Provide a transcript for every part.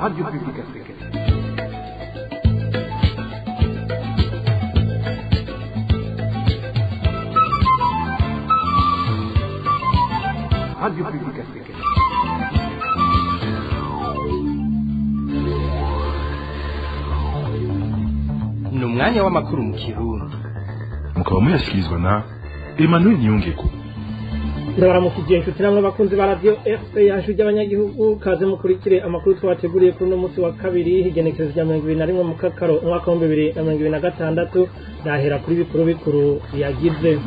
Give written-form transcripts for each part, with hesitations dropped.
Radio Publique Africaine. Radio Publique Africaine. Ni umwanya w'amakuru mu Kirundi. Mukaba muyashyikirizwa na Emmanuel Nyongeko. Ndabaramukije inshuti namwe bakunzi ba radio RPA ry'Abanyagihugu, kaze mukurikire amakuru twabateguriye kuri uno munsi wa kabiri igenekerezo rya 2021 Mukakaro umwaka wa 2026, dahera kuri bikuru yagize.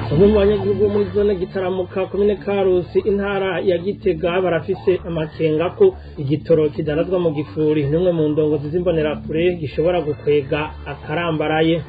Bamwe mu banyagihugu muri zone Gitaramuka komine Karusi intara ya Gitega barafise amakenga ko igitoro kidarazwa mu gifuri nimwe mu ndongozi z'imbonera kure gishobora gukwega akarambaraye.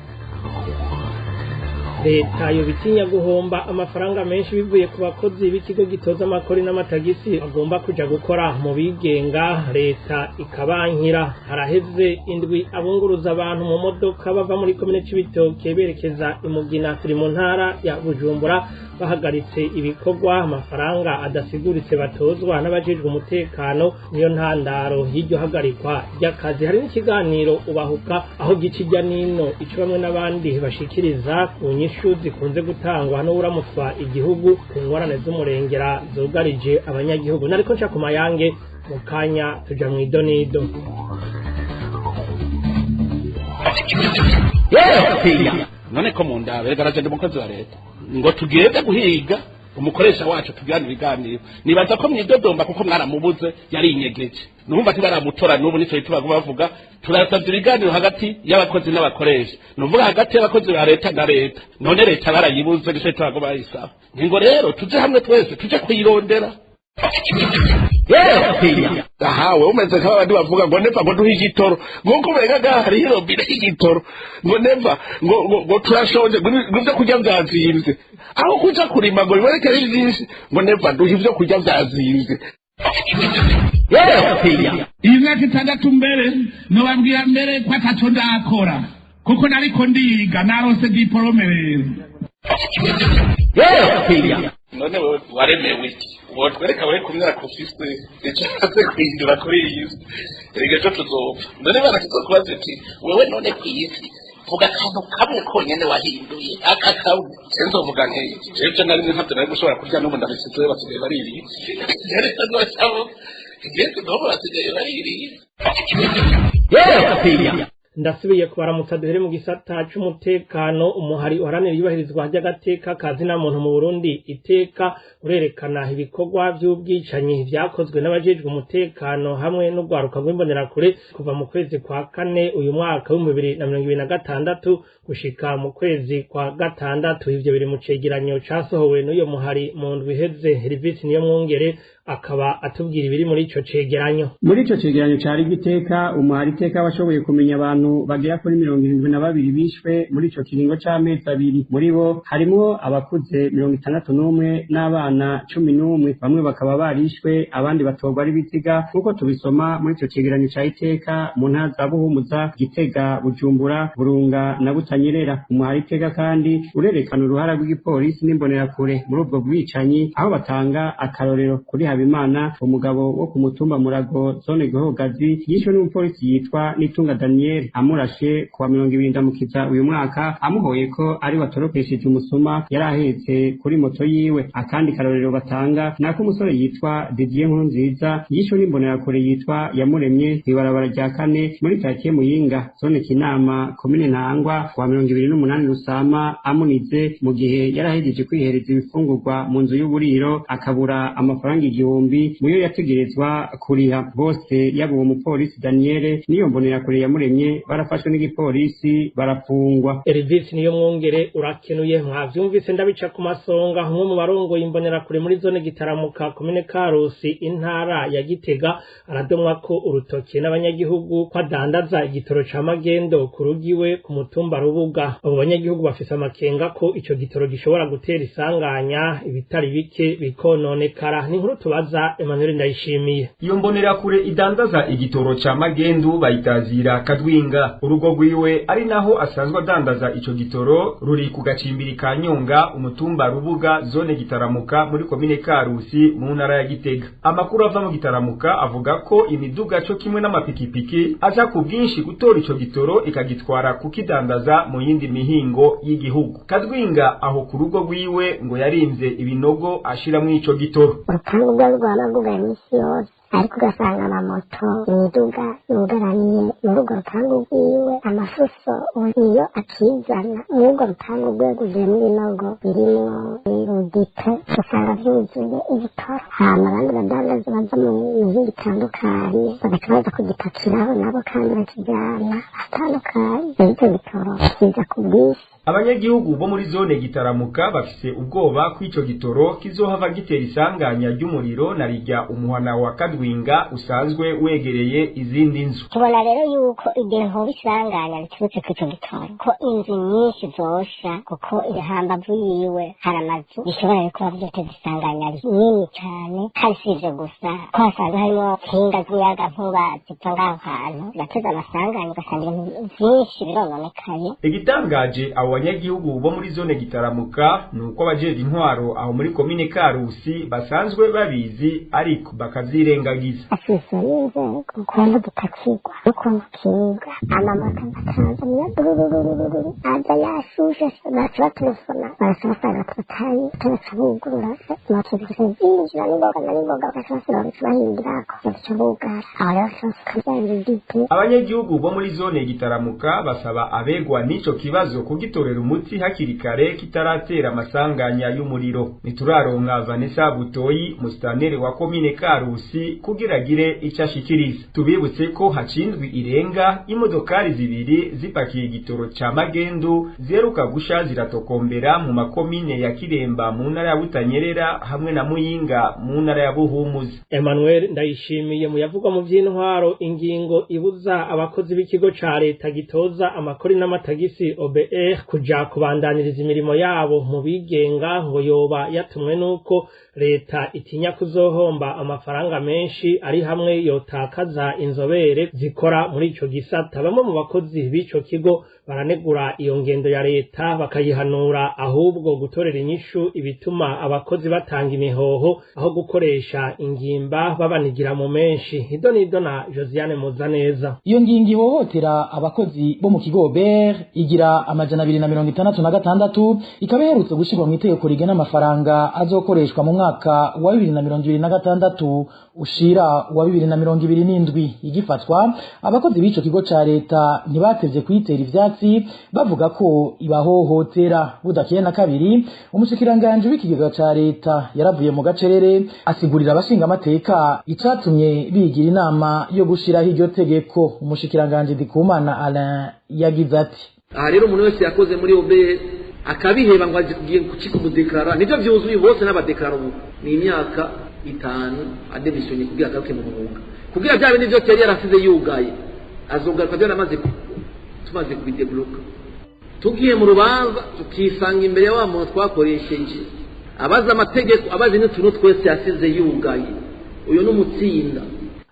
Leta yo bitinya guhomba amafaranga menshi bivuye ku bakozi b'ikigo gitoza amakori n'amatagisi agomba kuja gukora mu bigenga, leta ikabankira. Haraheze indwi abunguruza abantu mu modoka bava muri komine Cibitoke berekeza imugina turi mu ntara ya Bujumbura bahagaritse ibikorwa, amafaranga adasiguritse batozwa n'abajejwe umutekano niyo ntandaro y'iryo hagarikwa ry'akazi. Hari n'ikiganiro ubahuka aho gicirya nino ico bamwe n'abandi bashikiriza ku nyishu zikunze gutangwa no uramuswa igihugu ku ngorane z'umurengera zugarije abanyagihugu. Nariko nca ku mayange mu kanya tuja mu idonido. None ko mu ndabe garaje umukozi wa leta ngo tugende guhiga umukoresha wacu tugirana ibiganiro, nibaza ko mwidodomba kuko mwaramubuze yari inyegeje, numva tibaramutora n'ubu nico tubago bavuga turasabye ibiganiro hagati y'abakozi n'abakoresha, nuvuga hagati y'abakozi ba leta na leta, none leta barayibuze gice tubago bayisaba. Ngo rero tuje hamwe twese tuje kuyirondera. Aha, we umeze nk'abandi bavuga ngo neva ngo duhe igitoro, nk'uko umenga hari hirobire y'igitoro, ngo neva ngo turashonje ngo ivyo kurya vyazimvye, aho kuja kurima ngo biboneke ari vyinshi, ngo neva duhe ivyo kurya vyazimvye. Imyaka 6 mbere nobabwira mbere ko ataco ndakora kuko nariko ndiga narose diplome rero. None wewe waremewe iki? Wotwereka wewe kumyara kufiste icyaze kwindura kuri iyi rege cyo tuzopfa. None barakizokubaza ati wewe none kwiyisi vuga kantu kamwe konyene wahinduye aka kawe senzo vuga nkeye cyo nari ntabyo nari gushobora kurya n'ubu ndabisize basigaye bariri yari sanzo cyabo ngeze no basigaye bariri. Ndasubiye kubaramutsa duhere mu gisata c'umutekano. Umuhari uharanira iyubahirizwa ry'agateka kazina muntu mu Burundi iteka urerekana ibikorwa vy'ubwicanyi vyakozwe n'abajejwe umutekano hamwe no gwaruka rw'imbonera kure kuva mu kwezi kwa kane uyu mwaka wa 2026 gushika mu kwezi kwa gatandatu. Ivyo biri mu cegeranyo casohowe n'uyo muhari mu ndwi iheze. Herivisi niyo mwongere akaba atubwira ibiri muri ico cegeranyo. Muri ico cegeranyo cari giteka umuhari iteka washoboye kumenya abantu bagera kuri 72 bishwe muri ico kiringo c'amezi 2. Muri bo harimwo abakuze 61 n'abana 11, bamwe bakaba barishwe abandi batogwa ari biziga nkuko tubisoma muri ico cegeranyo ca iteka mu ntara za Buhumuza, Gitega, Bujumbura, Burunga na Butanyerera. Umuhari iteka kandi urerekana uruhara rw'igipolisi n'imbonera kure muri ubwo bwicanyi, aho batanga akarorero kuri Habimana, umugabo wo ku mutumba Murago zone Gihogazi yishwe n'umupolisi yitwa Nitunga Daniel amurashe kuwa 20 Mukiza uyu mwaka, amuhoye ko ari watorokesheje umusuma yarahetse kuri moto yiwe. Akandi karorero batanga nako umusore yitwa Didier Nkurunziza yishwe n'imbonera kure yitwa Yamuremye ibarabara rya 4 muri quartier Muyinga zone Kinama komine Ntangwa kuwa 28 Rusama, amunize mu gihe yarahejeje kwihereza ibifungurwa mu nzu y'uburiro akabura amafaranga 1000 muyo yategerezwa kuriha. Bose yabo uwo mupolisi Daniel niyo mbonera kure Yamuremye barafashwe n'igipolisi barafungwa. Herivisi niyo mwongere urakenuye mwavyumvise ndabica ku masonga. Umwe mu barongo yimbonera kure muri zone Gitaramuka komine Karusi intara ya Gitega aradomwa ko urutoke n'abanyagihugu kwadandaza igitoro ca magendo kurugiwe ku mutumba Rubuga. Abo banyagihugu bafise amakenga ko ico gitoro gishobora gutera isanganya ibitari bike bikononekara. Ni nkuru tubibaza Emmanuel Ndayishimiye. Iyo mbonerakure idandaza igitoro ca magendu bayitazira Kadwinga. Urugo rwiwe ari naho asanzwe adandaza ico gitoro ruri ku gacimbiri ka Nyonga, umutumba Rubuga, zone Gitaramuka muri komine Karusi mu ntara ya Gitega. Amakuru ava mu Gitaramuka avuga ko imiduga cyo kimwe n'amapikipiki aza ku bwinshi gutora ico gitoro ikagitwara kukidandaza mu yindi mihingo y'igihugu. Kadwinga aho ku rugo rwiwe ngo yarinze ibinogo ashiramwo ico gitoro. Ariko ugasanga amamoto imiduga yugaraniye mu rugo rupangu rwiwe, amafuso niyo akizana mu rugo rupangu rwe rwuzuye n'ibinogo birimwo urudite, usanga vyuzuye ibitoro. Hama abandi badandaza baza mu mihingo itandukanye bagaca baza kugipakiraho nabo kandi bakijana atandukanye. Ico gitoro kiza ku bwinshi. Abanyagihugu bo muri zone Gitaramuka bafise ubwoba kw'ico gitoro kizohava gitera isanganya ry'umuriro na rijya umuhana wa Kadwinga usanzwe wegereye izindi nzu. Tubona rero yuko igihe hoba isanganya riturutse kw'ico gitoro ko inzu nyinshi zosha, kuko hambavu yiwe hari amazu bishobora kuba vyoteza isanganya rinini cane. Kandi sivyo gusa ko hasanzwe harimwo mpinga z'umuyagankuba ziva ngaho hantu zigateza amasanganya, ugasanga ibintu vyinshi birononekaye. Igitangaje abanyagihugu bo muri zone Gitaramuka nuko abajeje intwaro aho muri komine Karusi basanzwe babizi ariko bakavyirengagiza. Afise n'inzego ukuntu dupakirwa ukuntu kiga amamoto Tanzania aza yashushe baca telefona barasaba tutayi telefona moto zinjira n'imboga bakashobora bahindurako bacabugara aho yose. Abanyagihugu bo muri zone Gitaramuka basaba abegwa n'ico kibazo kugitora umuti hakiri kare kitaratera amasanganya y'umuriro. Nituraronka Vanessa Butoyi, mustanere wa komine Karusi, kugiragire icashikiriza. Tubibutse ko hacindwi irenga imodokari zibiri zipakiye igitoro ca magendu zeruka gusha ziratokombera mu makomine ya Kiremba mu ntara ya Butanyerera hamwe na Muyinga mu ntara ya Buhumuza. Emmanuel Ndayishimiye mu yavugwa mu vy'intwaro ingingo ibuza abakozi b'ikigo ca leta gitoza amakori n'amatagisi OBR kuja kubandaniriza imirimo yabo mu bigenga ngo yoba yatumwe nuko leta itinya kuzohomba amafaranga menshi ari hamwe yotakaza inzobere zikora muri ico gisata. Bamwe mu bakozi b'ico kigo baranegura iyo ngendo ya leta bakayihanura ahubwo gutorera inyishu ibituma abakozi batanga imihoho aho gukoresha ingimba babanigira mu menshi. Idonido na Josiane Muzaneza. Iyo ngingo ihohotera abakozi bo mu kigo BR igira 266 ikaba iherutse gushirwa mu itegeko rigena amafaranga azokoreshwa mu mwaka wa 2026 ushira wa 2027. Igifatwa abakozi b'ico kigo ca leta ntibatevye kwitera ivyatsi bavuga ko ibahohotera. Budakiye na kabiri umushikiranganje w'ikigega ca leta yaravuye mu gacerere asigurira abashinga amateka icatumye bigira inama yo gushiraho iryo tegeko. Umushikiranganje Ndikumana Alain yagize ati: aha rero umuntu wese yakoze muri OBE akabiheba ngo agiye kukikudeklara nivyo vyuzuye bose n'abadeklara ubu ni imyaka 5 ademissionye kugira agaruke mu mwuga kugira bya bindi byose yari yarasize yugaye azogaruka byo namaze tumaze kubidebloka tugiye mu rubanza tukisanga imbere wa muntu twakoresheje abaza amategeko abazi n'utuntu twese yasize yugaye uyo n'umutsinda.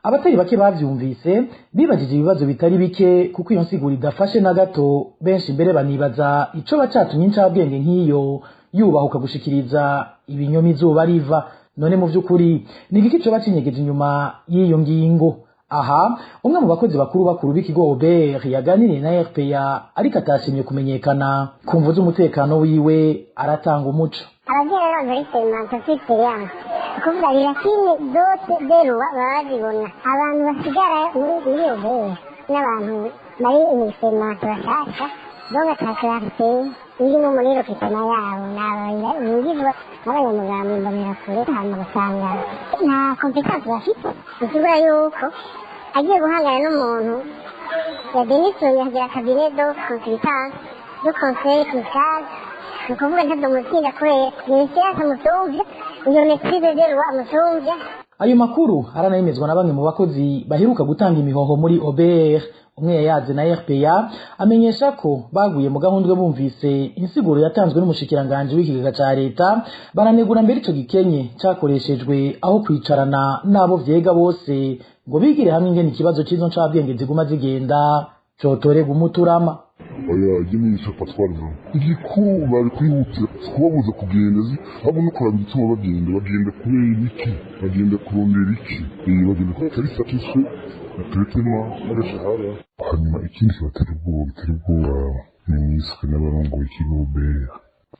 Abatari bake bavyumvise bibajije ibibazo bitari bike kuko iyo nsiguro idafashe na gato. Benshi mbere banibaza ico bacatumye incabwenge nk'iyo yubahuka gushikiriza ibinyoma izuba riva. None mu vy'ukuri ni igiki coba cinyegeje inyuma y'iyo ngingo? Aha umwe mu bakozi bakuru b'ikigo OBR yaganiriye na RPA ariko atashimye kumenyekana ku mvu z'umutekano wiwe aratanga umuco. Abagera muri semanto cy'experience kuvuga birakini dote deruwa bazibona abantu basigara muri OBR n'abantu bari mu semanto bashaka donga takarate iri mu muri rokitana yabo n'abanya ingizwa n'abanyamugambi mbonera kure hano basanga nta competence bafite kuvuga yuko agiye guhangana n'umuntu ya demission yagira cabinet de consultance de conseil fiscal ukuvuga ntabwo mutsinda kubera ministère amusumvye iyo maîtrise de loi amusumvye. ayo makuru aranemezwa na bamwe mu bakozi baheruka gutanga imihoho muri OBR. Umwe yayaze na RPA amenyesha ko baguye mu gahundwe bumvise insiguro yatanzwe n'umushikiranganje w'ikigega ca leta, baranegura mbere ico gikenye cakoreshejwe aho kwicarana nabo vyega bose ngo bigire hamwe ingene ikibazo c'izo ncabwenge ziguma zigenda cotorega umuturama. Oya igimisha patwarno igiko bari kwihutira kubabuza kugenda abo no kuraba igituma bagenda kubera iki bagenda kurondera iki bagenda kuri satisfe natretema n'agashahara. Hanyuma ikindi batari ubwoba n'iswe n'abarongo ikigobe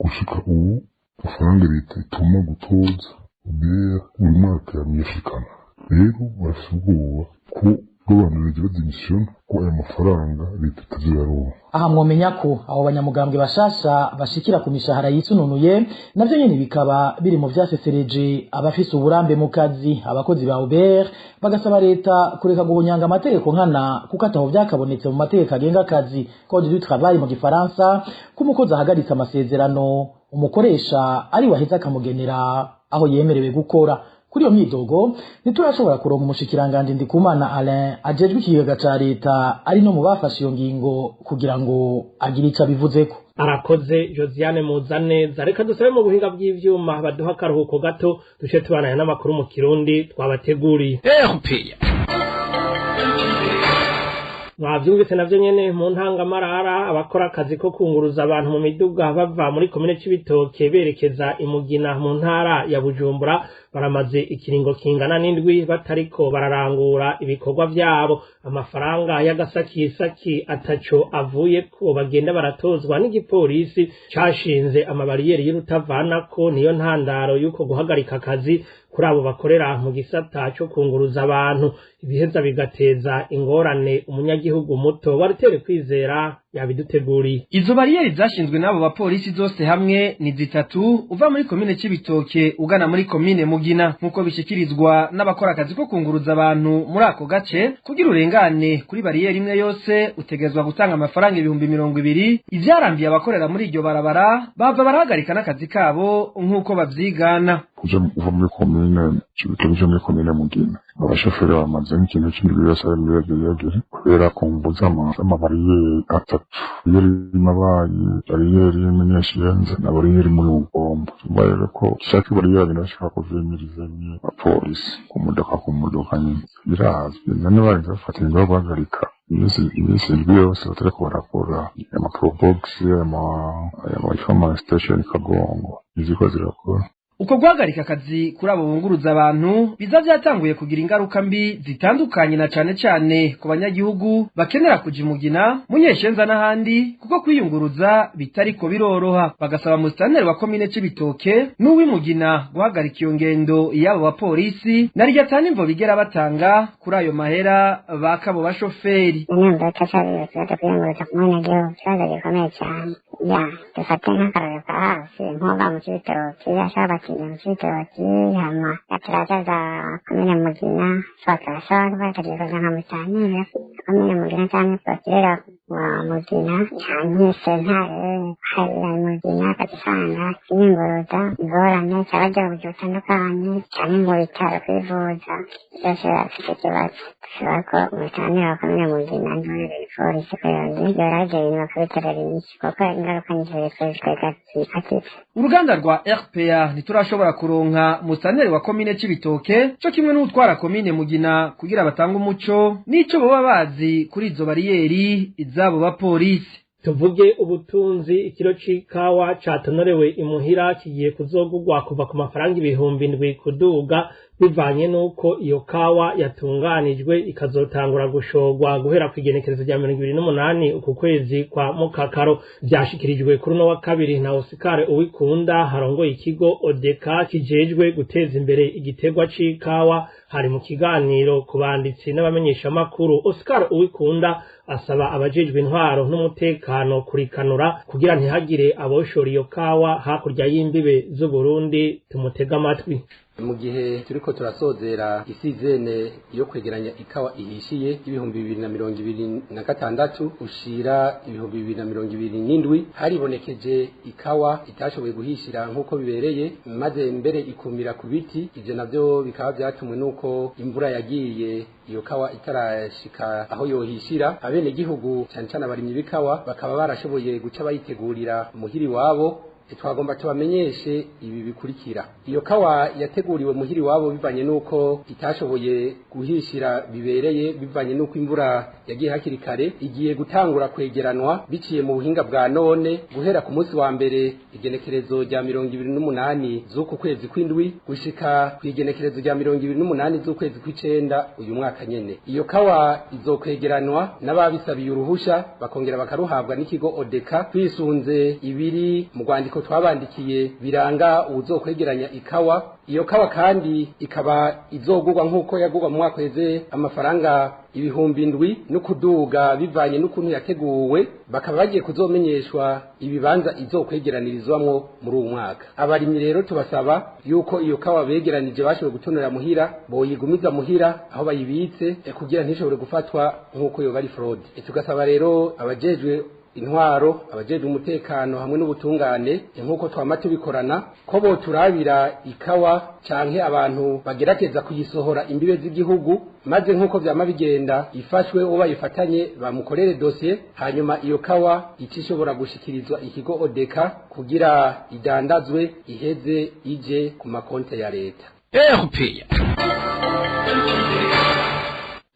gushika ubu amafaranga leta ituma gutoza ubera buri mwaka yamyashikana rero barafite ubwoba ko abantu bagira dimission ko aya mafaranga leta itaziyaronka. Aha mwomenya ko abo banyamugambwe bashasha bashikira ku mishahara yisununuye navyo nyene bikaba biri mu vyasesereje abafise uburambe mu kazi. Abakozi ba Uber bagasaba leta kureka guhunyanga amategeko nkana kuko ataho vyakabonetse mu mategeko agenga akazi code du travail mu gifaransa ko umukozi ahagaritse amasezerano umukoresha ari waheza akamugenera aho yemerewe gukora. Kuri iyo myidogo ntiturashobora kuronka umushikiranganje Ndikumana Alain ajejwe ikigega ca leta ari no mu bafashe iyo ngingo kugira ngo agire ico abivuzeko. Arakoze Josiane Muzaneza. Reka dusabe mu buhinga bw'ivyuma baduha akaruhuko gato dushe tubananye n'amakuru mu Kirundi twabateguriye. Mwavyumvise navyo nyene mu ntangamarara abakora akazi ko kunguruza abantu mu miduga bava muri komine c'Ibitoke berekeza imugina mu ntara ya Bujumbura baramaze ikiringo kingana n'indwi batariko bararangura ibikorwa vyabo. Amafaranga y'agasakisaki ataco avuye ko bagenda baratozwa n'igipolisi cashinze amabariyeri y'urutavanako niyo ntandaro yuko guhagarika akazi kuri abo bakorera mu gisata cyo kunguruza abantu. Ibiheza bigateza ingorane umunyagihugu muto waritere kwizera yabiduteguriye. Izo bariyeri zashinzwe n'abo bapolisi zose hamwe ni zitatu uva muri komine c'Ibitoke ugana muri komine Mugina nkuko bishikirizwa n'abakora akazi ko kunguruza abantu muri ako gace. Kugira urengane kuri bariyeri imwe yose utegezwa gutanga amafaranga 200,000. Ivyarambiye abakorera muri iryo barabara bava barahagarika n'akazi kabo nkuko bavyigana. Uva muri komine c'Ibitoke muri komine Mugina abashoferi bamaze ikintu cy'indwi yose yageze kubera kumbuza amabariyeri atatu. Bariyeri y'Imenyeshiyenze na bariyeri muri Ugomba. Bayere ko shaka bariyeri nashaka kuvyemiriza ni apolisi ku modoka nyine birazwi nane bari bafata ingo bagarika imisi ndwi yose batariko barakora amaprobox ama station Kagongo iziko zirakora. Uko guhagarika akazi kuri abo bunguruza abantu biza vyatanguye kugira ingaruka mbi zitandukanye na cane ku banyagihugu bakenera kuja imugina Munyeshenza n'ahandi kuko kwiyunguruza bitariko biroroha. Bagasaba musitanteri wa komine c'Ibitoke n'uw'imugina guhagarika iyo ngendo y'abo bapolisi nari gatani imvo bigera batanga kuri ayo mahera bakabo bashoferi. Inyumba y'akashari kirata kwiyunguruza ku munyagihugu kibazo gikomeye cyane. Dufate nk'akarorero ka hasi nkoga mu Cibitoke yashaka mu Cibitoke hama yaturaza za komine Mugina bakashaka bakagiye nka mutanira komine Mugina cyane bakirera wa Mugina cyane sentare hari Mugina katisanga kwiyunguruza ingorane cyabaje uburyo butandukanye cyane mu bitaro kwivuza byose bafite ikibazo. Sako mutanira wa komine Mugina ndore polisi kwezi yaraje bakabiterera iki kuko ingaruka nyinshi. Uruganda rwa RPA ntiturashobora kuronka musitanteri wa komine c'Ibitoke cyo kimwe n'utwara komine Mugina kugira batanga umuco n'ico boba bazi kuri izo bariyeri izabo bapolisi. Tuvuge ubutunzi. Ikiro c'ikawa catonorewe imuhira kigiye kuzogurwa kuva ku mafaranga 7,000 kuduga bivanye nuko iyo kawa yatunganijwe ikazotangura gushogwa guhera ku igenekerezo rya 28 uku kwezi kwa Mukakaro. Byashikirijwe kuri no wa kabiri na Oscar Uwikunda harongoye ikigo Odeka kijejwe guteza imbere igitegwa c'ikawa. Hari mu kiganiro kubanditsi n'abamenyesha makuru. Oscar Uwikunda asaba abajejwe intwaro n'umutekano kurikanura kugira ntihagire aboshora iyo kawa hakurya y'imbibe z'u Burundi. Tumutega amatwi. mu gihe turiko turasozera isizene yo kwegeranya ikawa ihishiye y'ibihumbi 2026 ushira ibihumbi 2027 haribonekeje ikawa itashoboye guhishira nk'uko bibereye maze mbere ikumira ku biti. Ivyo navyo bikaba vyatumwe nuko imvura yagiye iyo kawa itarashika aho yohishira. Abene gihugu cyane cyane abarimyi b'ikawa bakaba barashoboye guca bayitegurira muhiri wabo. Twagomba tubamenyeshe ibi bikurikira: iyo kawa yateguriwe muhiri wabo bivanye nuko itashoboye guhishira bibereye, bivanye nuko imvura yagiye hakiri kare, igiye gutangura kwegeranwa biciye mu buhinga bwa none guhera ku munsi wa mbere igenekerezo rya 28 z'uku kwezi kw'indwi gushika ku igenekerezo rya 28 z'ukwezi kw'icenda uyu mwaka nyene. Iyo kawa izokwegeranwa n'ababisabiye uruhusha bakongera bakaruhabwa n'ikigo Odeka twisunze ibiri mu Rwandiko twabandikiye biranga uzokwegeranya ikawa. Iyo kawa kandi ikaba izogurwa nk'uko yagurwa mu mwaka weze amafaranga ibihumbi 7 no kuduga bivanye n'ukuntu yateguwe. Bakaba bagiye kuzomenyeshwa ibibanza izokwegeranirizwamwo muri uwo mwaka. Abarimyi rero tubasaba yuko iyo kawa begeranije bashoboye gutonera muhira boyigumiza muhira aho bayibitse kugira ntishobore gufatwa nk'uko yoba ari fraud. Tugasaba rero abajejwe intwaro, abajejwe umutekano hamwe n'ubutungane nk'uko twama tubikorana ko boturabira ikawa canke abantu bagerageza kuyisohora imbibe z'igihugu, maze nk'uko vyama bigenda ifashwe uwo bayifatanye bamukorere dossier, hanyuma iyo kawa icishobora gushikirizwa ikigo Odeka kugira idandazwe iheze ije ku makonte ya leta.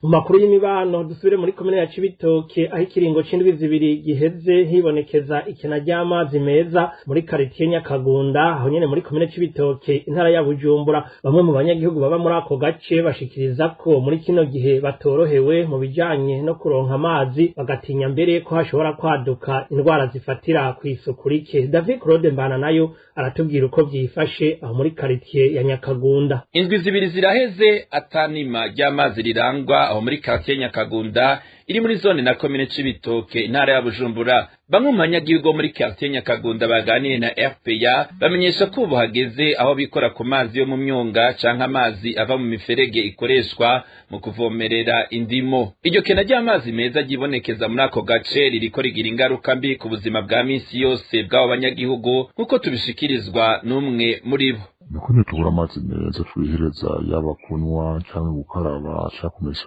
Mu makuru y'imibano dusubire muri komine ya Cibitoke aho ikiringo c'indwi zibiri giheze hibonekeza ikena ry'amazi meza muri quartier Nyakagunda aho nyene muri komine Cibitoke intara ya Bujumbura. Bamwe mu banyagihugu baba muri ako gace bashikiriza ko muri kino gihe batorohewe mu bijanye no kuronka amazi, bagatinya mbere ko hashobora kwaduka indwara zifatira kw'isuku rike. David Claude Mbana nayo aratubwira uko vyifashe aho muri quartier ya Nyakagunda. Indwi zibiri ziraheze atanima ry'amazi rirangwa aho muri quartier Nyakagunda iri muri zone na komine Cibitoke intara ya Bujumbura. Bamwe mu banyagihugu muri quartier Nyakagunda baganiriye na RPA bamenyesha ko ubu hageze aho bikora ku mazi yo mu myonga canke amazi ava mu miferege ikoreshwa mu kuvomerera indimo. Iryo kena ry'amazi meza gibonekeza muri ako gace ririko rigira ingaruka mbi ku buzima bwa misi yose bw'abo banyagihugu nk'uko tubishikirizwa n'umwe muri bo. Nuko tubura amazi meza twihereza yaba kunywa cyangwa gukaraba cyangwa kumesa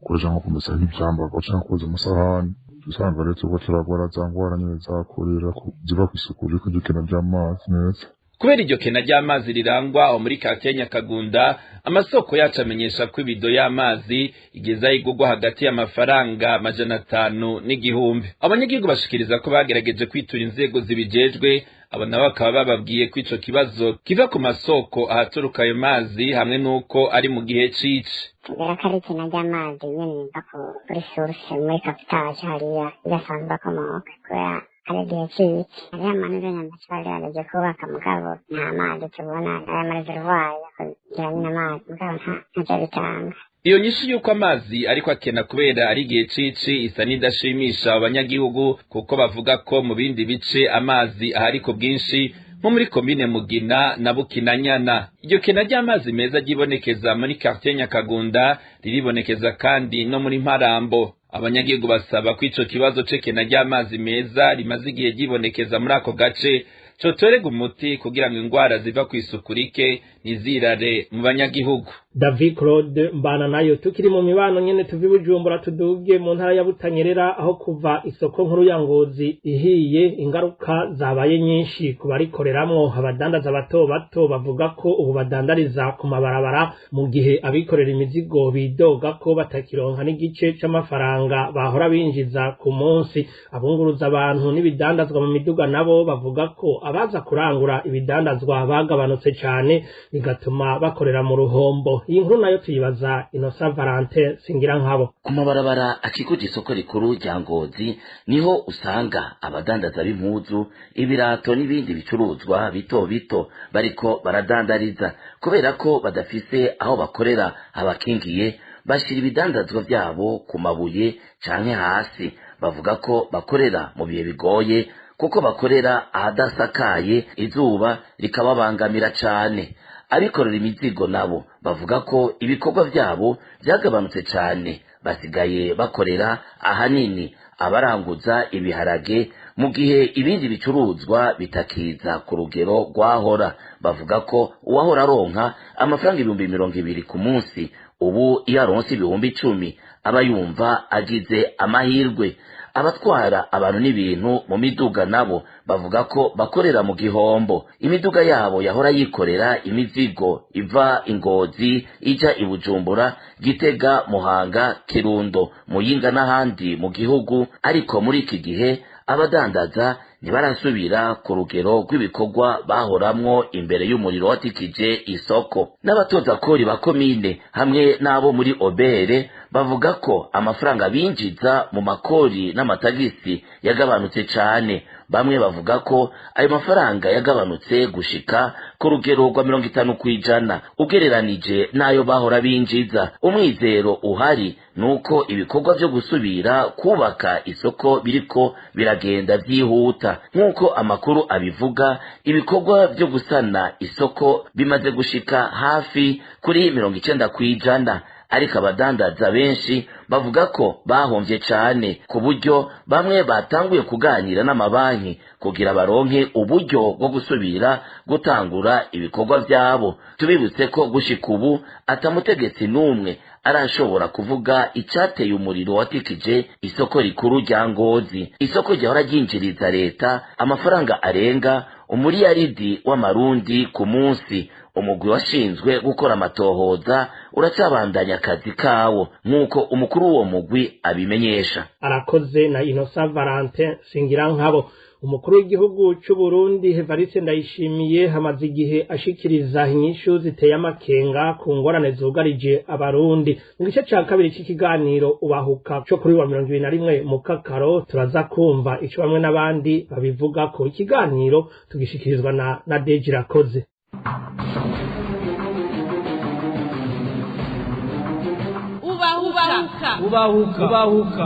ukoresha nko kumesa nk'ibyambagwa cyangwa koza amasahani. Usanga rero tuba turagwara za ngwara nyine zakorera ziva ku isuku riko dukena ry'amazi meza. Kubera iryo kena ry'amazi rirangwa aho muri quartier Nyakagunda, amasoko yacu amenyesha ko ibido y'amazi igeza igugwa hagati y'amafaranga 500 n'igihumbi. Abanyagihugu bashikiriza ko bagerageje kwitura inzego zibijejwe, abo nabo bakaba bababwiye ko ico kibazo kiva ku masoko ahaturuka ayo mazi hamwe nuko ari mu gihe cici. Kubera ko ari ikena ry'amazi nyene bako kuri source muri capitage hariya igasanzwe akomoka kubera ari igihe cici. Hariya manuro nyamacari araje kubaka mugabo nta mazi tubona, aya mareservoir kugira nyine amazi mugabo ntaco bitanga. Iyo nyinshi yuko amazi ariko akena kubera ari igihe cici isa n'idashimisha abanyagihugu kuko bavuga ko mu bindi bice amazi ahari ku bwinshi nko muri komine Mugina na Bukinanyana. Iryo kena ry'amazi meza gibonekeza muri quartier Nyakagunda riribonekeza kandi no muri Mparambo. Abanyagihugu basaba ko ico kibazo c'ekena ry'amazi meza rimaze igihe gibonekeza muri ako gace cotorega umuti kugira ngo ingwara ziva kw'isuku rike nizirare mu banyagihugu. David Claude Mbana nayo tukiri mu mibano nyene tuvi Bujumbura tuduge mu ntara ya Butanyerera aho kuva isoko nkuru ya Ngozi ihiye ingaruka zabaye nyinshi kubarikoreramwo. Abadandaza bato bato bavuga ko ubu badandariza ku mabarabara mu gihe abikorera imizigo bidoga ko batakironka n'igice c'amafaranga bahora binjiza ku munsi. Abunguruza abantu n'ibidandazwa mu miduga nabo bavuga ko abaza kurangura ibidandazwa bagabanutse cyane bigatuma bakorera mu ruhombo. Iyi nkuru nayo tuyibaza Innocent Valentin Singirankabo. Ku mabarabara akikuje isoko rikuru rya Ngozi niho usanga abadandaza b'impuzu, ibirato n'ibindi bicuruzwa bito bito bariko baradandariza kubera ko badafise aho bakorera abakingiye bashira ibidandazwa byabo ku mabuye canke hasi. Bavuga ko bakorera mu bihe bigoye kuko bakorera ahadasakaye izuba rikababangamira cane. abikorera imizigo nabo bavuga ko ibikorwa vyabo byagabanutse cyane, basigaye bakorera ahanini abaranguza ibiharage mu gihe ibindi bicuruzwa bitakiza ku rugero rwahora. Bavuga ko uwahora aronka amafaranga 220 ku munsi ubu iyo aronse 10,000 aba yumva agize amahirwe. Abatwara abantu n'ibintu mu miduga nabo bavuga ko bakorera mu gihombo. Imiduga yabo yahora yikorera imizigo iva Ingozi ija i Bujumbura, Gitega, Muhanga, Kirundo, Muyinga n'ahandi mu gihugu, ariko muri iki gihe abadandaza ntibarasubira ku rugero rw'ibikorwa bahoramwo imbere y'umuriro watikije isoko. N'abatoza kori ba komine hamwe n'abo muri obere bavuga ko amafaranga binjiza mu makori n'amatagisi yagabanutse cyane. Bamwe bavuga ko ayo mafaranga yagabanutse gushika ku rugero rwa 50% ugereranije n'ayo bahora binjiza. Umwizero uhari nuko ibikorwa byo gusubira kubaka isoko biriko biragenda vyihuta. Nk'uko amakuru abivuga, ibikorwa byo gusana isoko bimaze gushika hafi kuri 90%, ariko abadandaza benshi bavuga ko bahomvye cyane ku buryo bamwe batanguye kuganira n'amabanki kugira baronke uburyo bwo gusubira gutangura ibikorwa byabo. Tubibutse ko gushika ubu atamutegetsi n'umwe arashobora kuvuga icyateye umuriro watikije isoko rikuru rya Ngozi. Isoko ryahora ryinjiriza leta amafaranga arenga umuriyaridi w'amarundi ku munsi. Umugwi washinzwe gukora amatohoza uracabandanya akazi kawo nk'uko umukuru w'uwo mugwi abimenyesha. Arakoze na Innocent Valentin Singirankabo. Umukuru w'igihugu cy'u Burundi Evariste Ndayishimiye hamaze igihe ashikiriza inyishu ziteye amakenga ku ngorane zugarije abarundi. Mu gice ca kabiri cy'ikiganiro ubahuka cyo kuri wa 21 Mukakaro turaza kumva ico bamwe n'abandi babivuga ko. Ikiganiro tugishikirizwa na Deji Rakoze. Ubahuka.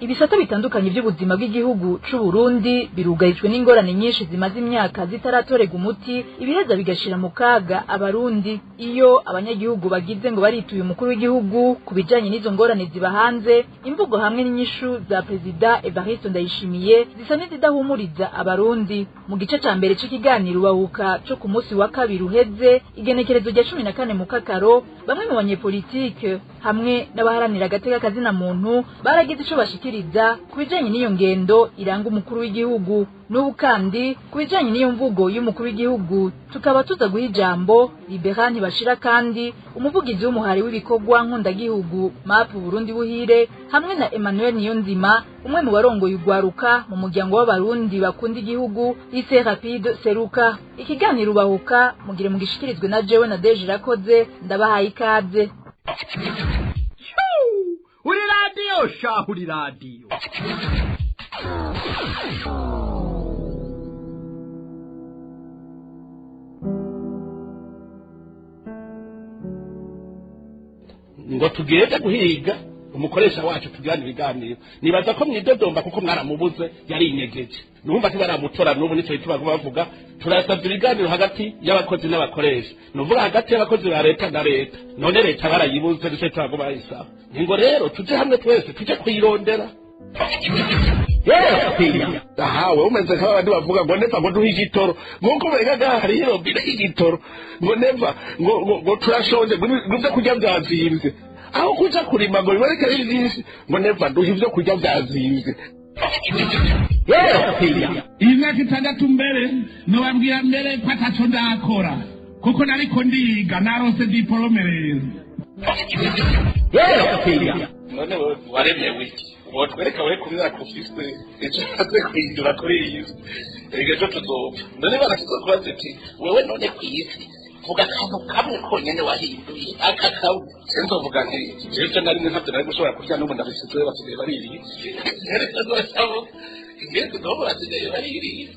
Ibisata bitandukanye by'ubuzima bw'igihugu c'u Burundi birugarijwe n'ingorane nyinshi zimaze imyaka zitaratorega umuti, ibiheza bigashira mu kaga abarundi. Iyo abanyagihugu bagize ngo barituye umukuru w'igihugu kubijanye n'izo ngorane ziba hanze, imvugo hamwe n'inyishu za Perezida Evariste Ndayishimiye zisa n'izidahumuriza abarundi. Mu gice ca mbere c'ikiganiro ubahuka cyo ku munsi wa kabiri uheze igenekerezo rya 14 Mukakaro, bamwe mu banyepolitike hamwe n'abaharanira agateka kazina muntu baragize ico bashikiriza kubijanye n'iyo ngendo iranga umukuru w'igihugu. N'ubu kandi kubijanye n'iyo mvugo y'umukuru w'igihugu tukaba tuza guha ijambo Liberal Ntibashira kandi umuvugizi w'umuhari w'ibikorwa nkundagihugu MAP Burundi Buhire hamwe na Emmanuel Niyonzima, umwe mu barongoye ugwaruka mu muryango w'abarundi bakunda igihugu Lycée Rapide Seruka. Ikiganiro ubahuka mugire mugishikirizwe na jewe na Deji Rakoze. Ndabahaye ikaze. Uri radio shahuri radio. Ngo tugende guhiga umukoresha wacu tugirana ibiganiro. Nibaza ko mwidodomba kuko mwaramubuze yari inyegeje. Numva tibaramutora n'ubu nico tubavuga bavuga turasabye ibiganiro hagati y'abakozi n'abakoresha. Nuvuga hagati y'abakozi ba leta na leta. None leta barayibuze nico tubavuga bayisaba. Ngo rero tuje hamwe twese tuje kuyirondera. Ahawe umeze nk'abandi bavuga ngo neva ngo duhe igitoro nk'uko berega hari irobine y'igitoro ngo neva ngo turashonje ngo kurya byazimvye aho kuja kurima ngo bibareke byinshi ngo neva duhe ibyo kurya byazimvye. Iyi myaka 6 mbere nobabwira mbere ko ataco ndakora kuko nariko ndiga narose diplome rero. None waremewe iki wotwereka we kubira kufise ejo haze kwindura kuri iyi ejo tuzopfa. None barashyize kubaza ati wewe none kwisi vuga akantu kamwe konyene wahinduye aka kawe sinzovuga nti ejo nari ntabyo nari gushobora kurya n'ubu ndabisize basigaye baririye ngeze no basigaye baririye.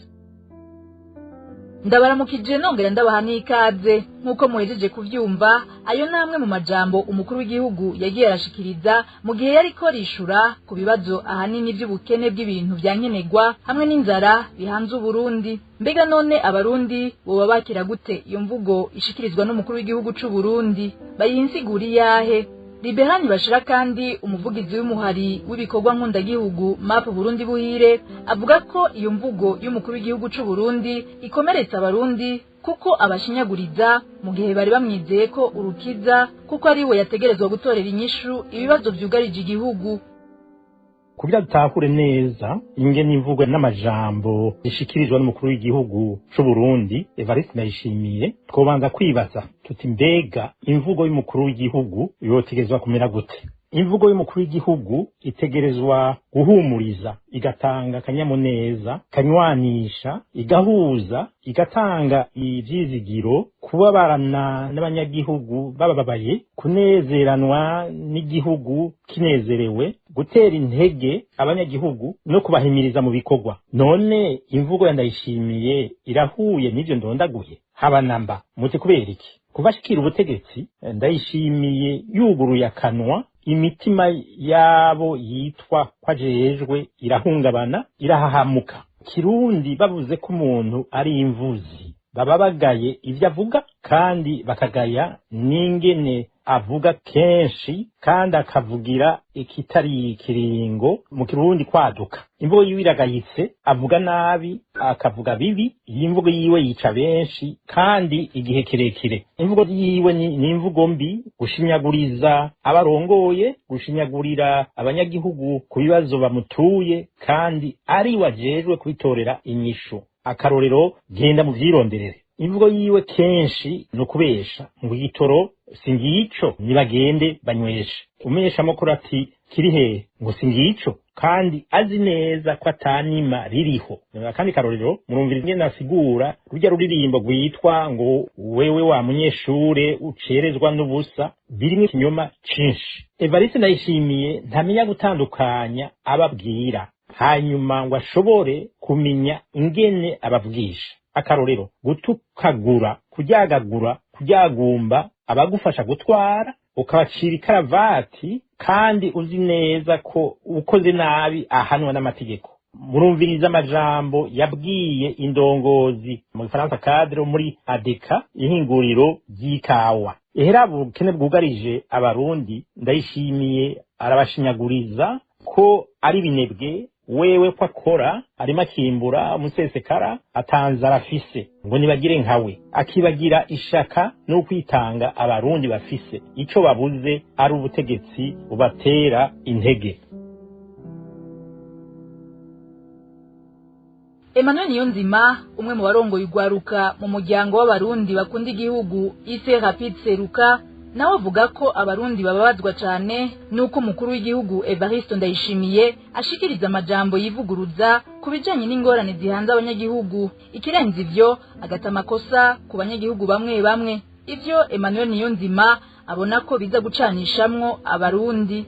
ndabaramukije nongera ndabaha n'ikaze nk'uko muhejeje kuvyumva ayo namwe mu majambo umukuru w'igihugu yagiye arashikiriza mu gihe yariko rishura ku bibazo ahanini by'ubukene bw'ibintu vyankenerwa hamwe n'inzara bihanze Uburundi. Mbega none abarundi boba bakira gute iyo mvugo ishikirizwa n'umukuru w'igihugu c'u Burundi? Bayinsiguri yahe? Liberani bashira kandi umuvugizi w'umuhari w'ibikorwa nkundagihugu MAP Burundi buhire avuga ko iyo mvugo y'umukuru w'igihugu c'u Burundi ikomeretsa abarundi kuko abashinyaguriza mu gihe bari bamwizeye ko urukiza kuko ari we yategerezwa gutorera inyishu ibibazo vyugarije igihugu. Kugira dutahure neza ingene imvugo n'amajambo ishikirizwa n'umukuru w'igihugu c'u Burundi Evariste Ndayishimiye twobanza kwibaza tuti mbega imvugo y'umukuru w'igihugu yotegerezwa kumera gute? Imvugo y'umukuru w'igihugu itegerezwa guhumuriza, igatanga akanyamuneza, kanywanisha, igahuza, igatanga ivyizigiro, kubabarana n'abanyagihugu bababaye, kunezeranwa n'igihugu kinezerewe, gutera intege abanyagihugu no kubahimiriza mu bikorwa. None imvugo ya Ndayishimiye irahuye n'ivyo ndondaguye? Haba namba. Muti kubera iki? Kubashikira ubutegetsi Ndayishimiye yuguruye akanwa, imitima yabo yitwa kwajejwe irahungabana, irahahamuka. Kirundi bavuze ko umuntu ari imvuzi baba bagaye ivyo avuga kandi bakagaya n'ingene avuga kenshi kandi akavugira ikitari ikiringo mu Kirundi kwaduka. Imvugo yiwe iragayitse, avuga nabi, akavuga bibi, imvugo yiwe yica benshi kandi igihe kirekire. Imvugo yiwe ni imvugo mbi, gushinyaguriza abarongoye, gushinyagurira abanyagihugu ku bibazo bamutuye kandi ari wajejwe kubitorera inyishu. Akarorero genda mu vyironderere. Imvugo yiwe kenshi no kubesha ngo igitoro singico nibagende banywesha. Umesha amakuru ati kiri he ngo singico kandi azi neza ko atanima ririho. Kandi karorero murumvira ingene nasigura rujya ruririmbo rwitwa ngo wewe wa munyeshure ucerezwa n'ubusa, birimo ikinyoma cinshi. Evariste Ndayishimiye ntamenya gutandukanya ababwira hanyuma ngo ashobore kumenya ingene abavugisha. Akarorero gutukagura, kuryagagura, kuryagumba abagufasha gutwara, ukabacira ikaravati kandi uzi neza ko ukoze nabi ahanwa n'amategeko. Murumviriza amajambo yabwiye indongozi mu Faransa cadre muri ADECA ihinguriro ry'ikawa. Ehera ubukene bwugarije abarundi Ndayishimiye arabashinyaguriza ko ari binebwe, wewe ko akora arimo akimbura umusesekara atanze arafise ngo nibagire nkawe, akibagira ishaka no kwitanga abarundi bafise ico babuze ari ubutegetsi bubatera intege. Emmanuel Niyonzima umwe mu barongoye ugwaruka mu muryango w'abarundi bakunda igihugu ise Rapid Seruka nawe avuga ko abarundi bababazwa cyane nuko umukuru w'igihugu Evariste Ndayishimiye ashikiriza amajambo yivuguruza kubijanye n'ingorane zihanze abanyagihugu, ikirenze ivyo agata amakosa ku banyagihugu bamwe bamwe. Ivyo Emmanuel Niyonzima abona ko biza gucanishamwo abarundi.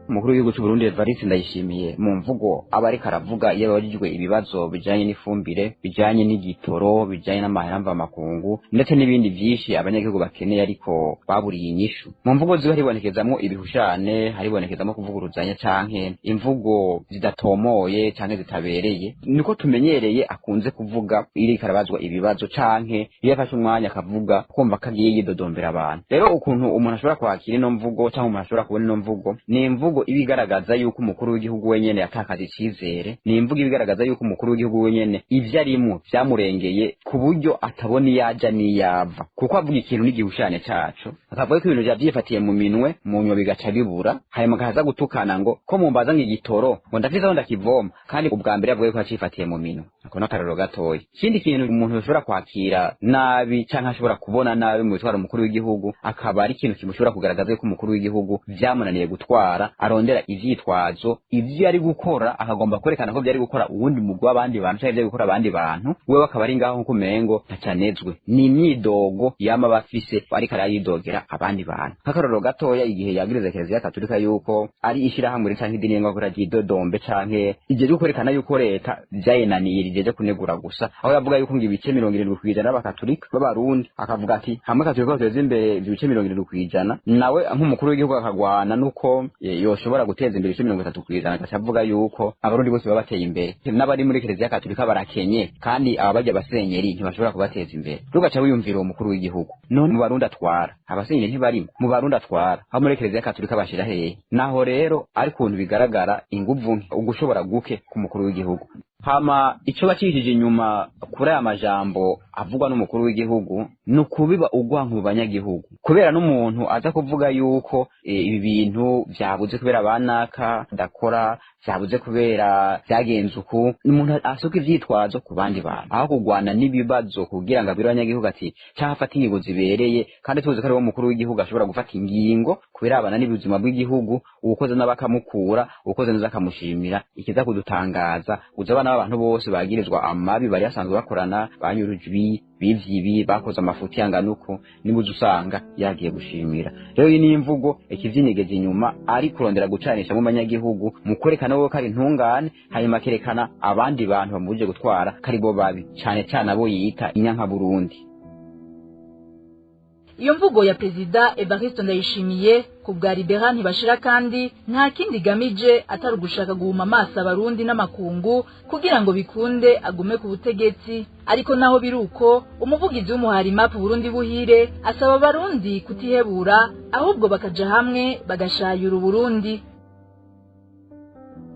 Umukuru w'igihugu cy'u Burundi Evariste Ndayishimiye mu mvugo aba ariko aravuga iyo abajijwe ibibazo bijanye n'ifumbire, bijanye n'igitoro, bijanye n'amahamva makungu ndetse n'ibindi vyinshi abanyagihugu bakeneye ariko baburiye inyishu. Mu mvugo ziwe haribonekezamwo ibihushane, haribonekezamwo kuvuguruzanya canke imvugo zidatomoye canke zitabereye. Niko tumenyereye akunze kuvuga iri karabazwa ibibazo canke iyo afashe umwanya akavuga kumva kagiye yidodombera abantu. Rero ukuntu umuntu ashobora kwakira ino mvugo canke umuntu ashobora kubona ino mvugo ni imvugo ibigaragaza yuko umukuru w'igihugu wenyene yatakaje icizere, ni imvugo ibigaragaza yuko umukuru w'igihugu wenyene ivyo arimo vyamurengeye ku buryo atabona iyaja n'iyava, kuko avuga ikintu n'igihushane caco akavuga ko ibintu vyifatiye mu minwe mu nyuma bigaca bibura, hanyuma akaza gutukana ngo ko mumbaza ng'igitoro ngo ndafise aho ndakivoma kandi ubwa mbere yavuga ko acifatiye mu minwe. Ako n'akarorero gatoya. Ikindi kintu umuntu ashobora kwakira nabi canke ashobora kubona nabi mu bitwara umukuru w'igihugu akaba ari ikintu kimushobora kugaragaza yuko umukuru w'igihugu vyamunaniye gutwara arondera ivyitwazo ivyo ari gukora akagomba kwerekana ko byari gukora uwundi mugwi w'abandi bantu cyangwa byari gukora abandi bantu wewe akaba ari ngaho kumengo ntacanezwe ni imyidogo yama bafise ariko arayidogera abandi bantu nk'akarorero gatoya igihe yagiriza Kiliziya Katolika yuko ari ishirahamwe canke idini yenga gukora ryidodombe canke igihe kwerekana yuko leta vyayenaniye rijeje kunegura gusa aho yavuga yuko ngo ibice 70% n'abakatolika b'abarundi akavuga ati hamwe katolika bateza imbere ibice 70% nawe nk'umukuru w'igihugu akagwana nuko yoshobora guteza imbere ibice 30% akavuga yuko abarundi bose babateye imbere n'abari muri Kiliziya Katolika barakenye kandi abajya basenyeri ntibashobora kubateza imbere rugaca wiyumvira uwo mukuru w'igihugu none mu Barundi atwara abasenyeri ntibarimo mu Barundi atwara aho muri Kiliziya Katolika bashira hehe naho rero ari kuntu bigaragara inguvu ugushobora guke ku mukuru w'igihugu hama ico bacishije inyuma kuri aya majambo avugwa n'umukuru w'igihugu nukubiba ugwanku mu banyagihugu kubera n'umuntu aza kuvuga yuko ibi bintu vyabuze kubera abanaka dakora vyabuze kubera vyagenze uku n'umuntu asuka ivyitwazo ku bandi bantu aho kugwana n'ibibazo kugira ngo abire abanyagihugu ati cyafata ingingo zibereye kandi tuzi ko ari wo mukuru w'igihugu ashobora gufata ingingo kubera abana n'ubuzima bw'igihugu ukoze n'abakamukura ukoze neza akamushimira ikiza kudutangaza uzabana abantu bose bagirizwa amabi bari yasanzwe bakorana banyurujwi bivyibi bakoze amafuti yanganuko nibuze usanga yagiye gushimira rero iyi ni imvugo ikivyinyegeje inyuma ari kurondera gucanisha mu banyagihugu mu kwerekana wo kari ntungane hanyuma kerekana abandi bantu bamuje gutwara kari bo babi cyane cyane abo yita inyanka Burundi. Iyo mvugo ya Perezida Evariste Ndayishimiye ku bwa Libera ntibashira kandi nta kindi gamije atari gushaka guhuma amaso abarundi n'amakungu kugira ngo bikunde agume ku butegetsi ariko naho biruko umuvugizi w'umuharima ku Burundi buhire asaba abarundi kutihebura ahubwo bakaja hamwe bagashayura Burundi.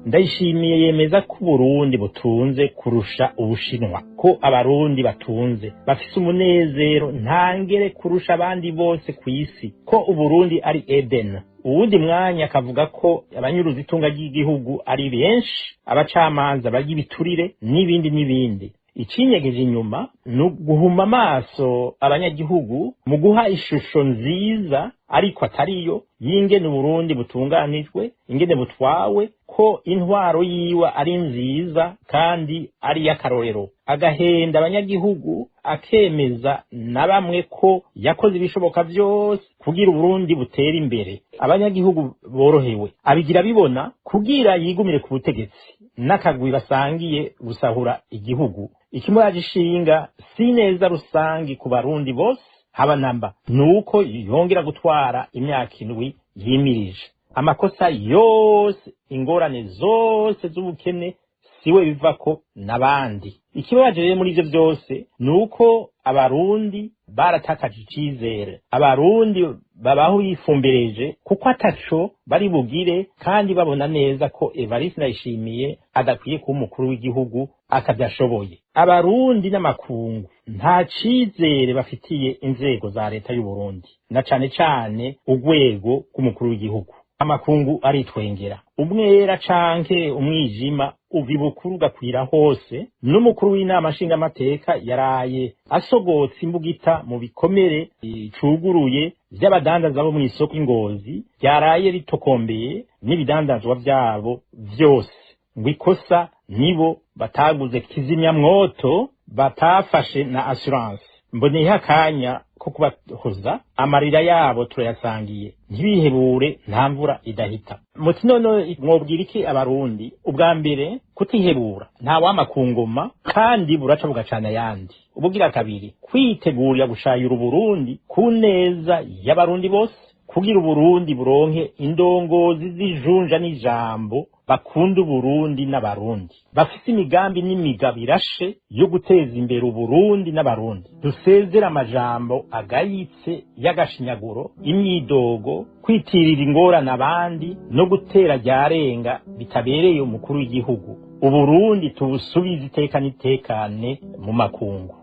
Ndayishimiye yemeza ko Burundi butunze kurusha Ubushinwa ko abarundi batunze bafise umunezero ntangere kurusha abandi bose ku isi ko Uburundi ari Eden uwundi mwanya akavuga ko abanyuruzi itunga ry'igihugu ari benshi abacamanza bagibiturire n'ibindi icinyegeje inyuma no guhuma amaso abanyagihugu mu guha ishusho nziza ariko atariyo yingene Burundi butunganijwe ingene butwawe ko intwaro yiwe ari nziza kandi ari yakarorero agahenda abanyagihugu akemeza na bamwe ko yakoze ibishoboka byose kugira Burundi butera imbere abanyagihugu borohewe abigira bibona kugira yigumire ku butegetsi n'akagwi basangiye gusahura igihugu ikimuraje ishinga si neza rusangi ku barundi bose haba namba nuko yongera gutwara imyaka 7 yimirije amakosa yose ingorane zose z'ubukene siwe bivako nabandi ikibaje rero muri ivyo byose nuko abarundi baratakaje icizere abarundi babaho yifumbereje kuko ataco bari bugire kandi babona neza ko Evariste Ndayishimiye adakwiye kuba umukuru w'igihugu akabyashoboye abarundi n'amakungu nta cizere bafitiye inzego za leta y'u Burundi na cane cane urwego rw'umukuru w'igihugu amakungu aritwengera umwera canke umwijima uvibukuru gakwira hose n'umukuru w'inama nshingamateka yaraye asogotse imbugita mu bikomere icuguruye vy'abadandaza bo mw'isoko ingozi yaraye ritokombeye n'ibidandazwa vyabo vyose ngo ikosa nibo bataguze kizimya mwoto batafashe na assurance mboneye akanya ko kubahoza amarira yabo turayasangiye ntibihebure nta mvura idahita muti none mwobwira iki abarundi ubwa mbere kutihebura nta wamakungoma kandi buraca bugacana yandi ubugira kabiri kwitegurira gushayura Uburundi ku neza y'abarundi bose kugira Uburundi buronke indongozi zijunja n'ijambo bakunda Uburundi n'abarundi bafise imigambi n'imigabo irashe yo guteza imbere Uburundi n'abarundi dusezera amajambo agayitse y'agashinyaguro imyidogo kwitirira ingorane abandi no gutera ryarenga bitabereye umukuru w'igihugu Uburundi tubusubize iteka n'itekane mu makungu.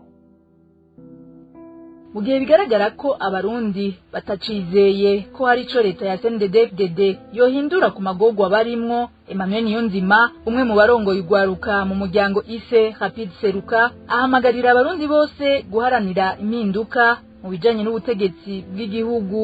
Mu gihe bigaragara ko abarundi batacizeye ko hari ico leta ya CNDD-FDD yohindura ku magorwa barimwo, Emmanuel Niyonzima umwe mu barongoye ugwaruka mu muryango ise Rapid Seruka ahamagarira abarundi bose guharanira impinduka mu bijanye n'ubutegetsi bw'igihugu.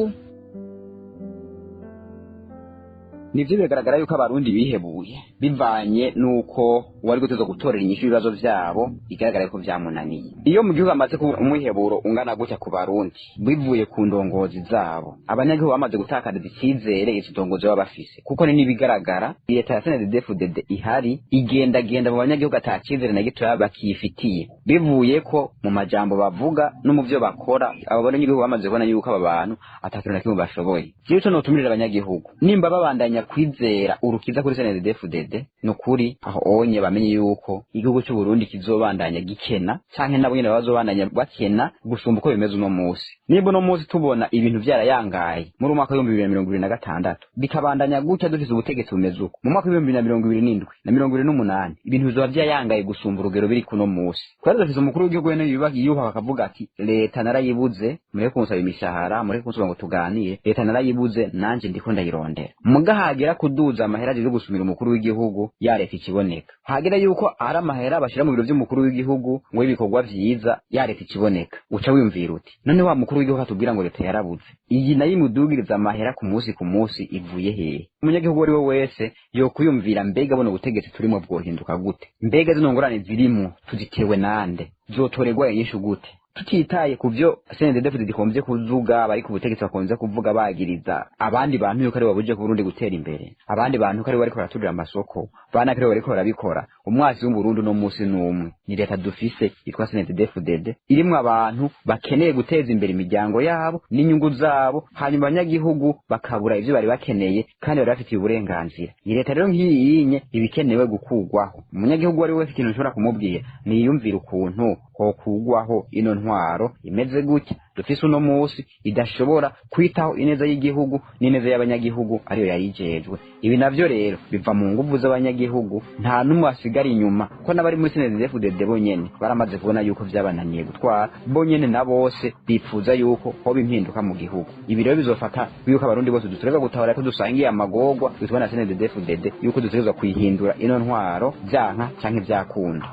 nivyo bigaragara yuko abarundi bihebuye bivanye nuko wari guteza gutorera inyishu ibibazo vyabo bigaragara yuko vyamunaniye. Iyo mu gihugu amaze kuba umwiheburo ungana gutya ku barundi bivuye ku ndongozi zabo, abanyagihugu bamaze gutakariza icyizere izo ndongozi baba bafise, kuko ni nibigaragara leta ya CNDD-FDD ihari igendagenda mu banyagihugu ata cyizere na gito bakifitiye, bivuye ko mu majambo bavuga no mu byo bakora abo banyagihugu bamaze kubona yuko aba bantu atakirana kimwe bashoboye. Cyo notumirira abanyagihugu nimba babandanya kwizera urukiza kuri CNDD-FDD nukuri aho onye bamenye yuko igihugu cy'u Burundi kizobandanya gikena canke nabo nyene bazobandanya bakena gusumba uko bimeze uno munsi. Nibo no munsi tubona ibintu byarayangaye muri umwaka wa 2026 bikabandanya gutya dufise ubutegetsi bumeze uko mu mwaka wa 2027 na 2028 ibintu bizoba byayangaye gusumba urugero biri kuno munsi. Kwari dufise umukuru w'igihugu wene yubaki yuha bakavuga ati leta narayibuze muri kunsaba imishahara muri kunsaba ngo tuganire, leta narayibuze nanje ndiko ndayirondera. Mugahagera kuduza amahera yo gusumira umukuru w'igihugu yareka ikiboneka, hagera yuko ari amahera bashira mu biro by'umukuru w'igihugu ngo ibikorwa vyiza yareka ikiboneka, uca wiyumvira uti none wa mukuru w'igihugu atubwira ngo leta yarabuze iyi nayo imudugiriza amahera ku munsi ivuye hehe? Umunyagihugu ari we wese yo kuyumvira mbega bona ubutegetsi turimo bwohinduka gute, mbega zino ngorane zirimo tuzitewe nande, zotorerwa inyishu gute, tutitaye ku byo CNDD-FDD dikomvye kuzuga bari ku butegetsi bakomvye kuvuga bagiriza abandi bantu yuko ari babuje ku Burundi gutera imbere, abandi bantu ko ari bari baraturira amasoko, bana kare bari barabikora. Umwasi w'u Burundi no musi numwe ni leta dufise yitwa CNDD-FDD irimwe abantu bakeneye guteza imbere imiryango yabo n'inyungu zabo, hanyuma abanyagihugu bakabura ivyo bari bakeneye kandi bari bafitiye uburenganzira. Iyi leta rero nk'iyinye ibikenewe gukugwaho. Umunyagihugu wari wese ikintu ushobora kumubwira ni yumvira ukuntu ho kugwaho ino ntwaro imeze gutya dufise uno munsi idashobora kwitaho ineza y'igihugu n'ineza y'abanyagihugu ariyo yarijejwe. Ibi navyo rero biva mu nguvu z'abanyagihugu, nta numwe asigara inyuma, ko n'abari muri CNDD-FDD bonyene baramaze kubona yuko vyabananiye gutwara, bonyene na bose bipfuza yuko hoba impinduka mu gihugu. Ibi rero bizofata yuko abarundi bose dutureka gutahura ko dusangiye amagorwa bitubona CNDD-FDD yuko dutegerezwa kwihindura ino ntwaro vyanka canke vyakunda.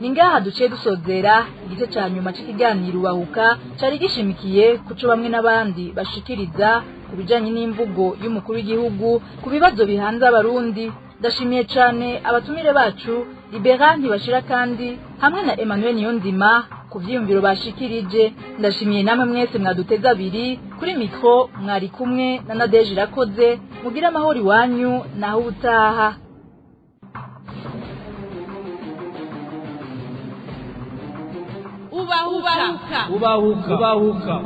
Ningaha duciye dusozera igice ca nyuma c'ikiganiro Ubahuka cari gishimikiye kuco bamwe n'abandi bashikiriza kubijanye n'imvugo y'umukuru w'igihugu ku bibazo bihanze abarundi. Ndashimiye cane abatumire bacu Liberant bashira kandi hamwe na Emmanuel Niyonzima ku vyiyumviro bashikirije. Ndashimiye namwe mwese mwaduteza abiri kuri mikro, mwari kumwe na Nadeje Irakoze. Mugira amahoro iwanyu naho ubutaha. Ubahuka.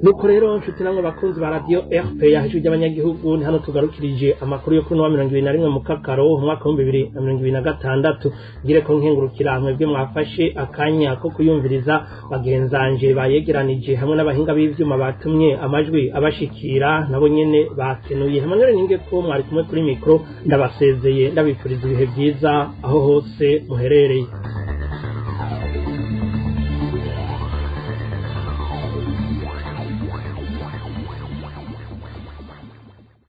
Nuko rero nshuti namwe bakunzi ba radio RPA ijwi ry'abanyagihugu, hano tugarukirije amakuru yo kuri 21 Mukakaro umwaka wa 2026. Ngire ko nkengurukira mwebwe mwafashe akanya ko kuyumviriza bagenzanje bayegeranije hamwe n'abahinga b'ivyuma batumye amajwi abashikira nabo nyene batenuye. Hamwe ninge ko mwari kumwe kuri mikro, ndabasezeye ndabifuriza ibihe byiza aho hose muherereye.